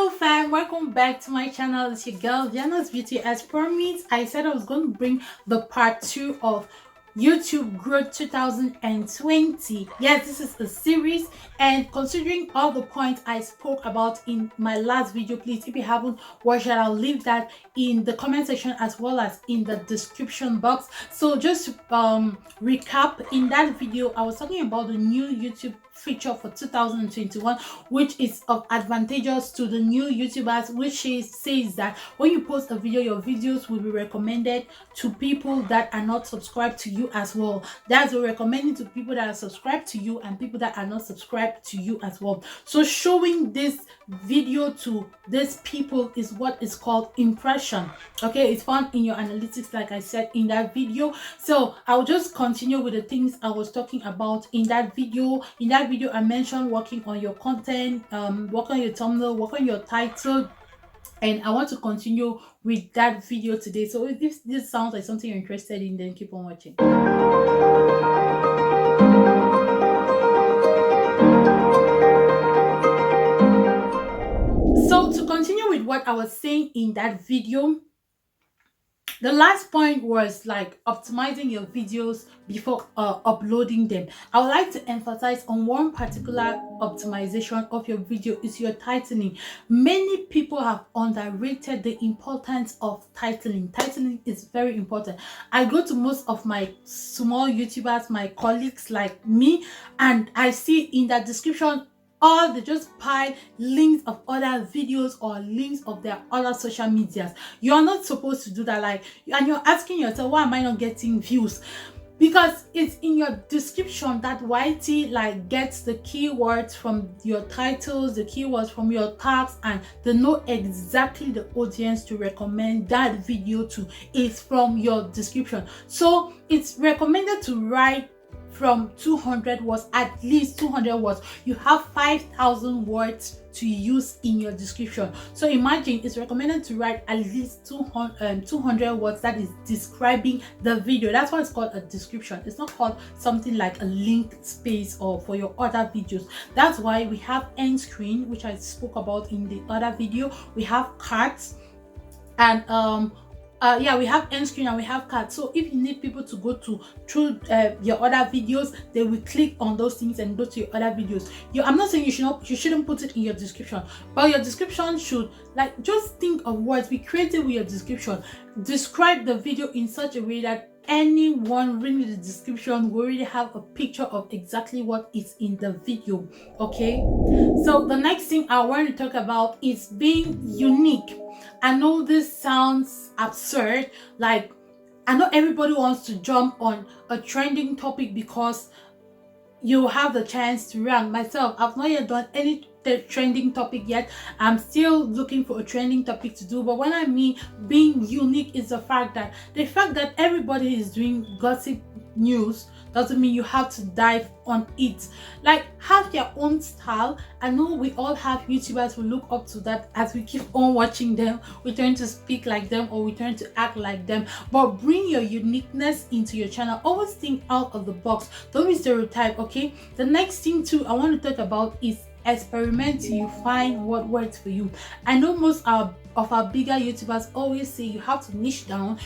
Hello fam, welcome back to my channel. It's your girl Viana's Beauty. As promised, I said I was going to bring the part 2 of YouTube Growth 2020. Yes, this is a series, and considering all the points I spoke about in my last video, please, if you haven't watched it, I'll leave that in the comment section as well as in the description box. So just to recap, in that video I was talking about the new YouTube feature for 2021, which is of advantageous to the new YouTubers, which says that when you post a video, your videos will be recommended to people that are not subscribed to you as well. That's recommending to people that are subscribed to you and people that are not subscribed to you as well. So showing this video to these people is what is called impression. Okay, it's found in your analytics, like I said in that video. So I'll just continue with the things I was talking about in that video. In that video I mentioned working on your content, work on your thumbnail, work on your title, and I want to continue with that video today. So if this sounds like something you're interested in, then keep on watching. So to continue with what I was saying in that video, the last point was like optimizing your videos before uploading them. I would like to emphasize on one particular optimization of your video is your titling. Many people have underrated the importance of titling. Titling is very important. I go to most of my small YouTubers, my colleagues like me, and I see in that description or they just pile links of other videos or links of their other social medias. You're not supposed to do that. Like, and you're asking yourself, why am I not getting views? Because it's in your description that YT like gets the keywords from your titles, the keywords from your tags, and they know exactly the audience to recommend that video to is from your description. So it's recommended to write from 200 words, at least 200 words. You have 5,000 words to use in your description. So imagine it's recommended to write at least 200 words that is describing the video. That's why it's called a description. It's not called something like a link space or for your other videos. That's why we have end screen, which I spoke about in the other video. We have cards, and we have end screen and we have cards. So if you need people to go to through your other videos, they will click on those things and go to your other videos. I'm not saying you shouldn't put it in your description, but your description should like just think of words, be creative with your description. Describe the video in such a way that anyone reading the description will already have a picture of exactly what is in the video. Okay, so the next thing I want to talk about is being unique. I know this sounds absurd, like I know everybody wants to jump on a trending topic because you have the chance to rank. Myself, I've not yet done any trending topic yet. I'm still looking for a trending topic to do. But when I mean being unique is the fact that everybody is doing gossip news doesn't mean you have to dive on it. Like, have your own style. I know we all have YouTubers who look up to that. As we keep on watching them, we tend to speak like them or we tend to act like them. But bring your uniqueness into your channel. Always think out of the box. Don't be stereotype. Okay, the next thing too I want to talk about is experiment till you find what works for you. I know most of our bigger YouTubers always say you have to niche down.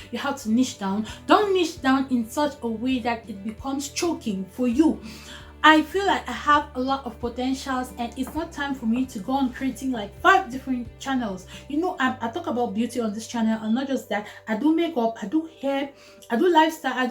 Don't niche down in such a way that it becomes choking for you. I feel like I have a lot of potentials and it's not time for me to go on creating like 5 different channels. You know, I talk about beauty on this channel, and not just that, I do makeup, I do hair, I do lifestyle,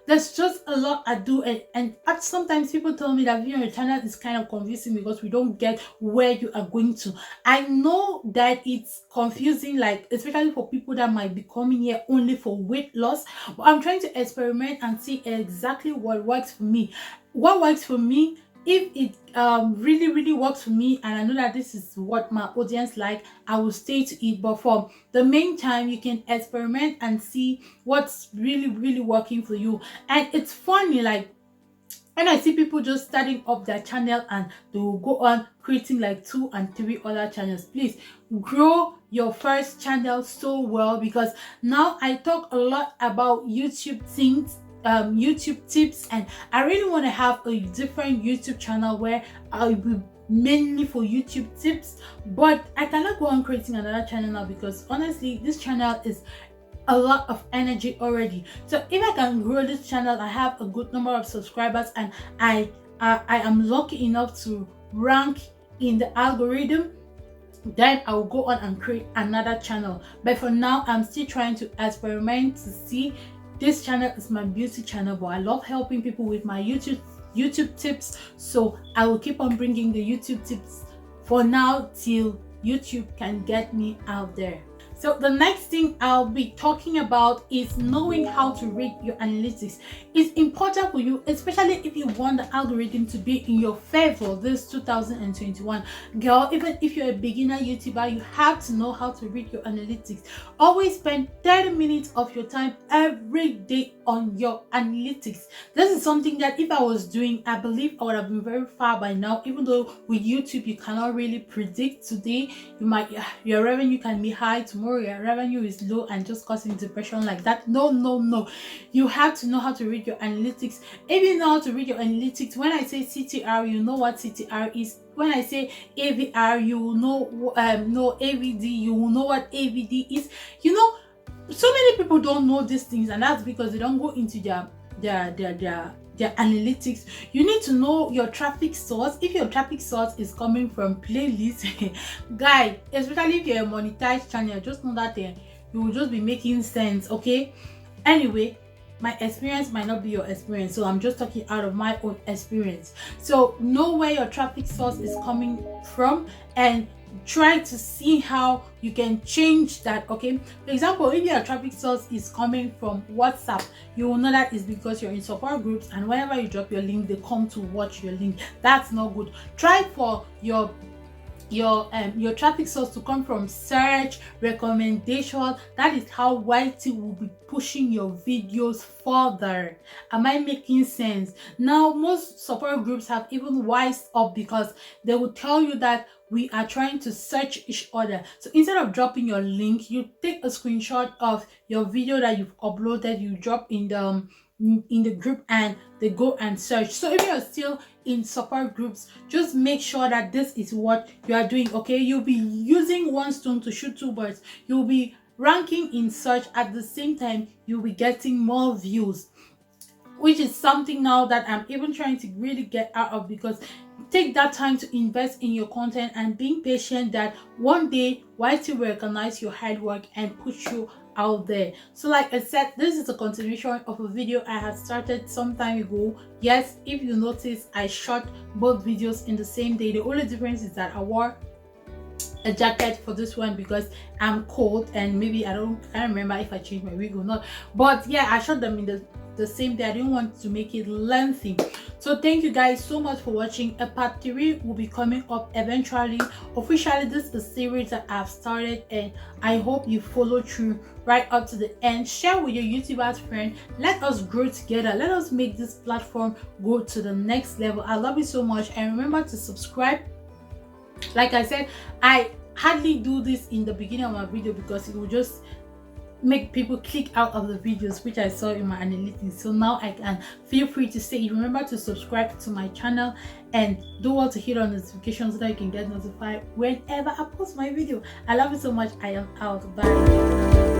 there's just a lot I do, and sometimes people tell me that your channel is kind of confusing because we don't get where you are going to. I know that it's confusing, like especially for people that might be coming here only for weight loss, but I'm trying to experiment and see exactly what works for me. What works for me, if it really works for me and I know that this is what my audience like, I will stay to it. But for the meantime, you can experiment and see what's really working for you. And it's funny, like when I see people just starting up their channel and they will go on creating like 2 and 3 other channels. Please grow your first channel so well, because now I talk a lot about YouTube things, YouTube tips, and I really want to have a different YouTube channel where I will mainly for YouTube tips, but I cannot go on creating another channel now because honestly this channel is a lot of energy already. So if I can grow this channel, I have a good number of subscribers, and I am lucky enough to rank in the algorithm, then I'll go on and create another channel. But for now, I'm still trying to experiment to see. This channel is my beauty channel, but I love helping people with my YouTube tips, so I will keep on bringing the YouTube tips for now till YouTube can get me out there. So the next thing I'll be talking about is knowing how to read your analytics. It's important for you, especially if you want the algorithm to be in your favor this 2021. Girl, even if you're a beginner YouTuber, you have to know how to read your analytics. Always spend 30 minutes of your time every day on your analytics. This is something that if I was doing, I believe I would have been very far by now. Even though with YouTube you cannot really predict. Today your revenue can be high, tomorrow your revenue is low, and just causing depression like that. No, you have to know how to read your analytics. If you know how to read your analytics, when I say CTR, you know what CTR is. When I say AVR, you will know AVD, you will know what AVD is. You know, so many people don't know these things, and that's because they don't go into their analytics. You need to know your traffic source. If your traffic source is coming from playlists, guy, especially if you're a monetized channel, just know that you will just be making sense. Okay, anyway, my experience might not be your experience, so I'm just talking out of my own experience. So know where your traffic source is coming from and try to see how you can change that. Okay, for example, if your traffic source is coming from WhatsApp, you will know that is because you're in support groups, and whenever you drop your link, they come to watch your link. That's not good. Try for your traffic source to come from search, recommendation. That is how YT will be pushing your videos further. Am I making sense? Now most support groups have even wised up, because they will tell you that we are trying to search each other. So instead of dropping your link, you take a screenshot of your video that you've uploaded, you drop in the group, and they go and search. So if you're still in support groups, just make sure that this is what you are doing. Okay, you'll be using one stone to shoot two birds. You'll be ranking in search, at the same time you'll be getting more views, which is something now that I'm even trying to really get out of, because take that time to invest in your content and being patient that one day YT will recognize your hard work and put you out there. So like I said, this is a continuation of a video I had started some time ago. Yes, if you notice, I shot both videos in the same day. The only difference is that I wore a jacket for this one because I'm cold, and maybe I can't remember if I changed my wig or not, but yeah, I shot them in the same day. I didn't want to make it lengthy. So thank you guys so much for watching. A part 3 will be coming up eventually. Officially, this is a series that I've started, and I hope you follow through right up to the end. Share with your YouTubers friend. Let us grow together. Let us make this platform go to the next level. I love you so much, and remember to subscribe. Like I said, I hardly do this in the beginning of my video because it will just make people click out of the videos, which I saw in my analytics. So now I can feel free to say, remember to subscribe to my channel and do well to hit on notifications so that you can get notified whenever I post my video. I love you so much. I am out. Bye.